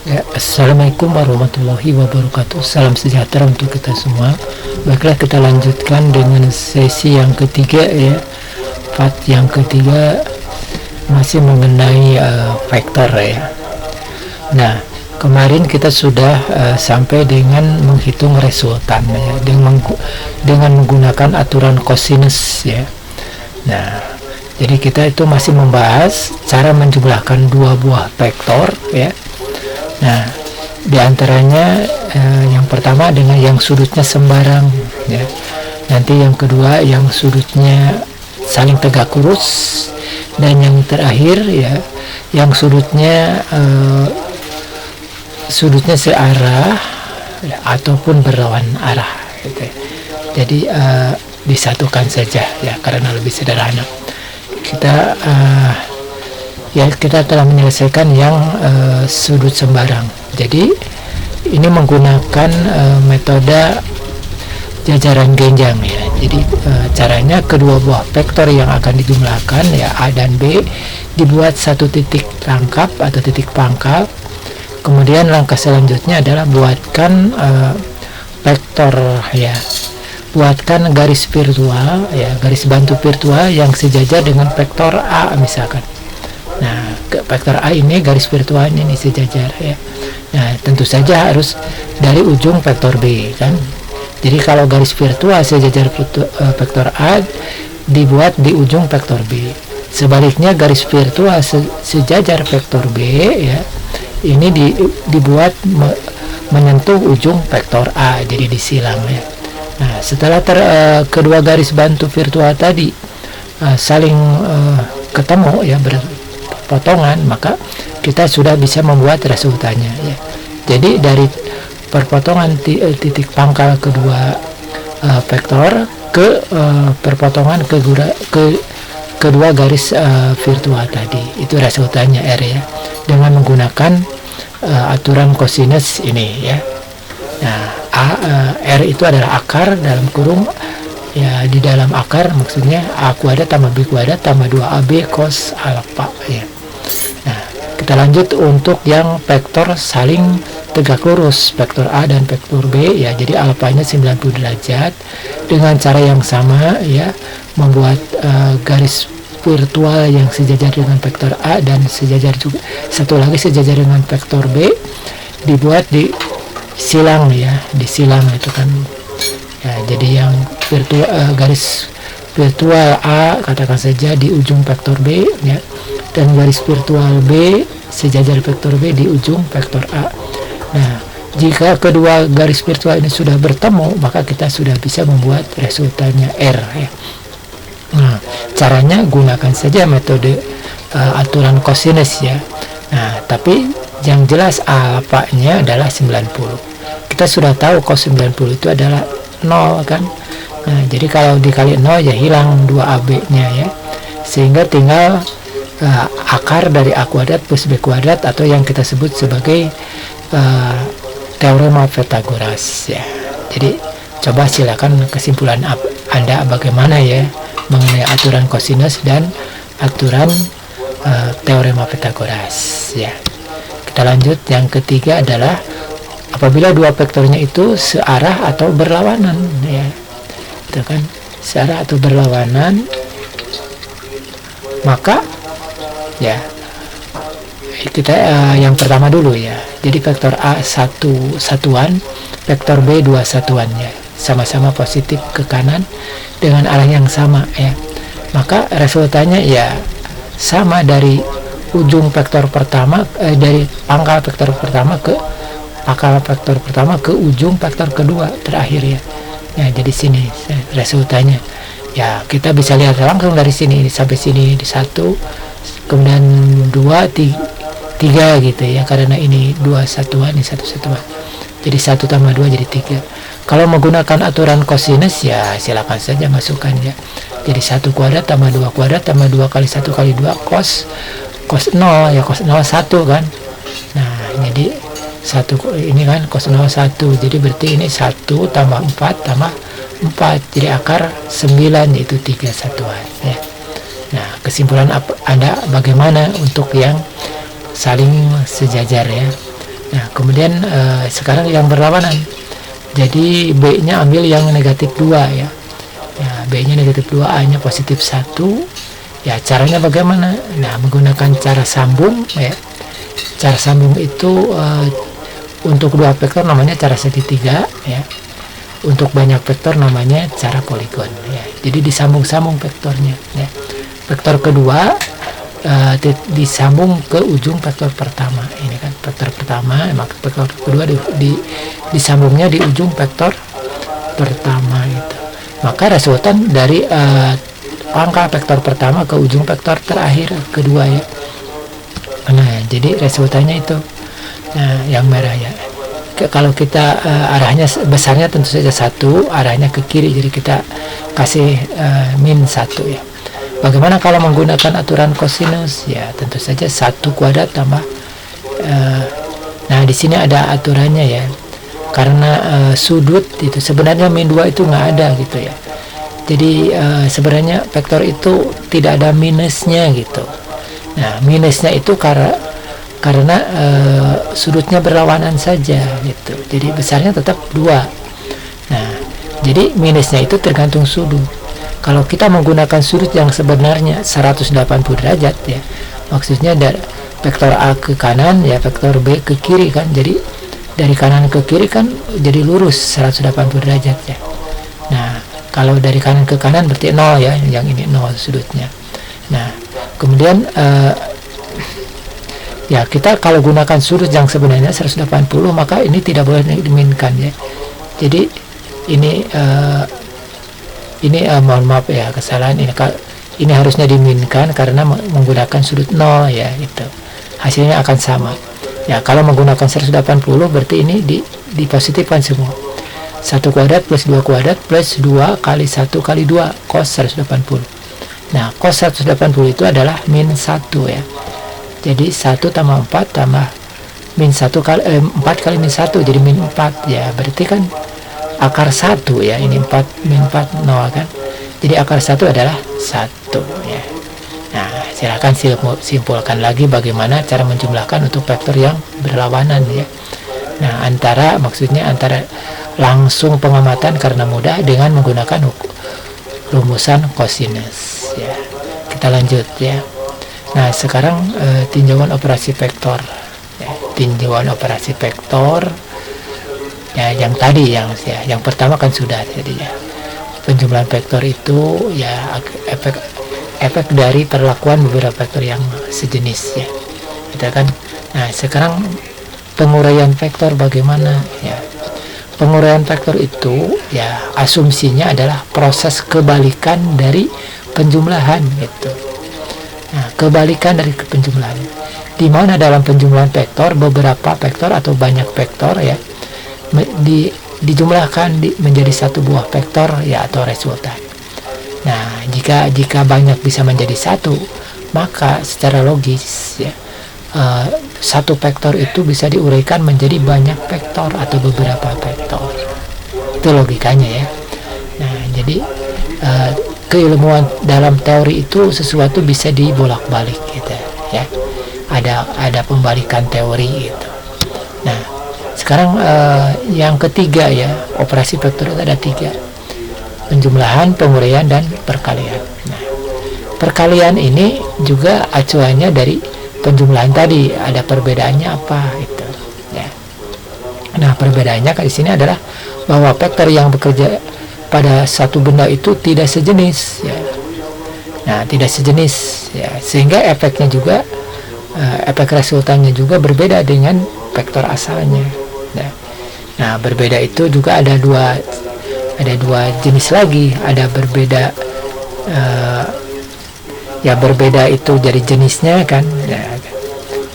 Ya, Assalamualaikum warahmatullahi wabarakatuh. Salam sejahtera untuk kita semua. Baiklah, kita lanjutkan dengan sesi yang ketiga ya. Part yang ketiga masih mengenai vektor ya. Nah, kemarin kita sudah sampai dengan menghitung resultan ya, dengan menggunakan aturan cosinus ya. Nah, jadi kita itu masih membahas cara menjumlahkan dua buah vektor ya. Nah, diantaranya yang pertama dengan yang sudutnya sembarang ya. Nanti yang kedua yang sudutnya saling tegak lurus, dan yang terakhir ya yang sudutnya searah ya, ataupun berlawan arah gitu ya. Jadi disatukan saja ya karena lebih sederhana. Kita telah menyelesaikan yang sudut sembarang. Jadi ini menggunakan metode jajaran genjang ya. Jadi caranya kedua buah vektor yang akan dijumlahkan ya A dan B dibuat satu titik rangkap atau titik pangkal. Kemudian langkah selanjutnya adalah buatkan vektor ya. Buatkan garis virtual ya, garis bantu virtual yang sejajar dengan vektor A misalkan. Nah, vektor A ini garis virtualnya ini sejajar ya. Nah, tentu saja harus dari ujung vektor B kan. Jadi kalau garis virtual sejajar vektor A dibuat di ujung vektor B. Sebaliknya garis virtual sejajar vektor B ya. Ini dibuat menyentuh ujung vektor A, jadi disilang ya. Nah, setelah kedua garis bantu virtual tadi saling ketemu ya potongan, maka kita sudah bisa membuat resultannya ya. Jadi dari perpotongan titik pangkal kedua vektor ke perpotongan kedua garis virtual tadi, itu resultannya R ya, dengan menggunakan aturan cosinus ini ya. Nah, R itu adalah akar dalam kurung ya, di dalam akar maksudnya A kuadrat tambah B kuadrat tambah 2AB cos alfa ya. Nah, kita lanjut untuk yang vektor saling tegak lurus, vektor A dan vektor B ya. Jadi alfanya 90 derajat dengan cara yang sama ya, membuat garis virtual yang sejajar dengan vektor A dan sejajar juga satu lagi sejajar dengan vektor B dibuat di silang ya, disilang itu kan ya. Jadi yang garis virtual A katakan saja di ujung vektor B ya, dan garis virtual B sejajar vektor B di ujung vektor A. Nah, jika kedua garis virtual ini sudah bertemu, maka kita sudah bisa membuat resultannya R ya. Nah, caranya gunakan saja metode aturan cosinus ya. Nah, tapi yang jelas alfanya adalah 90. Kita sudah tahu cos 90 itu adalah 0 kan. Nah, jadi kalau dikali 0 ya hilang 2AB-nya ya. Sehingga tinggal akar dari A kuadrat plus B kuadrat atau yang kita sebut sebagai teorema Pythagoras ya. Jadi coba silakan kesimpulan Anda bagaimana ya mengenai aturan cosinus dan aturan teorema Pythagoras ya. Kita lanjut, yang ketiga adalah apabila dua vektornya itu searah atau berlawanan ya. Itu kan searah atau berlawanan, maka ya kita yang pertama dulu ya. Jadi vektor A satuan, vektor B 2 satuannya, sama-sama positif ke kanan dengan arah yang sama ya. Maka resultannya ya sama dari ujung vektor pertama dari pangkal vektor pertama ke pangkal vektor pertama ke ujung vektor kedua terakhir ya. Ya, jadi sini resultannya. Ya, kita bisa lihat langsung dari sini sampai sini di 1, kemudian 2, 3 gitu ya, karena ini 2 satuan, ini 1 satuan. Jadi 1 tambah 2 jadi 3. Kalau menggunakan aturan cosinus ya silakan saja masukkan ya. Jadi 1 kuadrat tambah 2 kuadrat tambah 2 kali 1 kali 2 cos 0 ya, cos 0 1 kan. Nah, jadi 1 ini kan cos 0 1. Jadi berarti ini 1 tambah 4 tambah 4. Jadi akar 9 yaitu 3 satuan ya. Nah, kesimpulan Anda bagaimana untuk yang saling sejajar ya. Nah, kemudian sekarang yang berlawanan. Jadi B-nya ambil yang negatif 2 ya. Ya, B-nya negatif 2, A-nya positif 1. Ya, caranya bagaimana? Nah, menggunakan cara sambung ya. Cara sambung itu untuk dua vektor namanya cara segitiga ya. Untuk banyak vektor namanya cara poligon ya. Jadi disambung-sambung vektornya ya. Vektor kedua disambung ke ujung vektor pertama. Ini kan vektor pertama, maka vektor kedua disambungnya di ujung vektor pertama itu. Maka resultan dari angka vektor pertama ke ujung vektor terakhir kedua ya. Nah, jadi resultannya itu. Nah, yang merah ya. Kalau kita arahnya besarnya tentu saja 1, arahnya ke kiri, jadi kita kasih min 1 ya. Bagaimana kalau menggunakan aturan kosinus? Ya, tentu saja 1 kuadrat tambah nah, di sini ada aturannya ya. Karena sudut itu sebenarnya min 2 itu nggak ada gitu ya. Jadi sebenarnya vektor itu tidak ada minusnya gitu. Nah, minusnya itu karena sudutnya berlawanan saja gitu. Jadi besarnya tetap 2. Nah, jadi minusnya itu tergantung sudut. Kalau kita menggunakan sudut yang sebenarnya 180 derajat ya, maksudnya dari vektor A ke kanan ya, vektor B ke kiri kan, jadi dari kanan ke kiri kan jadi lurus 180 derajat ya. Nah, kalau dari kanan ke kanan berarti 0 ya, yang ini 0 sudutnya. Nah, kemudian ya kita kalau gunakan sudut yang sebenarnya 180, maka ini tidak boleh diminkan ya. Jadi ini mohon maaf ya, kesalahan ini harusnya diminkan karena menggunakan sudut 0 ya, itu hasilnya akan sama ya. Kalau menggunakan 180 berarti ini dipositifkan semua, 1 kuadrat plus 2 kuadrat plus 2 kali 1 kali 2 cos 180. Nah, cos 180 itu adalah min 1 ya. Jadi 1 tambah 4 tambah min 1 kali 4 kali min 1 jadi min 4 ya, berarti kan akar 1 ya, ini 4 min 4 0 kan, jadi akar 1 adalah 1 ya. Nah, silakan simpulkan lagi bagaimana cara menjumlahkan untuk vektor yang berlawanan ya. Nah, maksudnya antara langsung pengamatan karena mudah dengan menggunakan rumusan kosinus ya. Kita lanjut ya. Nah, sekarang tinjauan operasi vektor ya. Tinjauan operasi vektor ya, yang tadi yang pertama kan sudah jadi ya. Penjumlahan vektor itu ya efek dari perlakuan beberapa vektor yang sejenis ya. Kita kan. Nah, sekarang penguraian vektor bagaimana ya? Penguraian vektor itu ya asumsinya adalah proses kebalikan dari penjumlahan gitu. Nah, kebalikan dari penjumlahan. Di mana dalam penjumlahan vektor beberapa vektor atau banyak vektor ya dijumlahkan menjadi satu buah vektor ya, atau resultan. Nah, jika banyak bisa menjadi satu, maka secara logis ya satu vektor itu bisa diuraikan menjadi banyak vektor atau beberapa vektor. Itu logikanya ya. Nah, jadi keilmuan dalam teori itu sesuatu bisa dibolak-balik gitu ya. Ada pembalikan teori gitu. Nah, sekarang yang ketiga ya, operasi vektor itu ada 3. Penjumlahan, penguraian, dan perkalian. Nah, perkalian ini juga acuannya dari penjumlahan tadi. Ada perbedaannya apa itu ya. Nah, perbedaannya di sini adalah bahwa vektor yang bekerja pada satu benda itu tidak sejenis ya. Nah, tidak sejenis ya, sehingga efeknya juga efek resultannya juga berbeda dengan vektor asalnya. Nah, berbeda itu juga ada dua jenis lagi. Ada berbeda ya, berbeda itu dari jenisnya kan ya,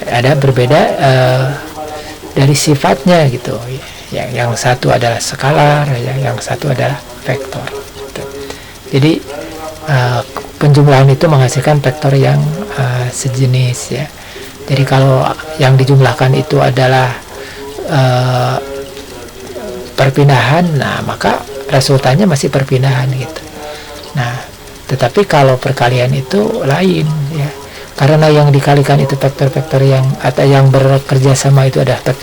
ada berbeda dari sifatnya gitu ya. Yang satu adalah skalar ya, yang satu adalah vektor gitu. Jadi penjumlahan itu menghasilkan vektor yang sejenis ya. Jadi kalau yang dijumlahkan itu adalah perpindahan, nah maka resultannya masih perpindahan gitu. Nah, tetapi kalau perkalian itu lain ya, karena yang dikalikan itu vektor-vektor yang atau yang bekerja sama itu adalah vektor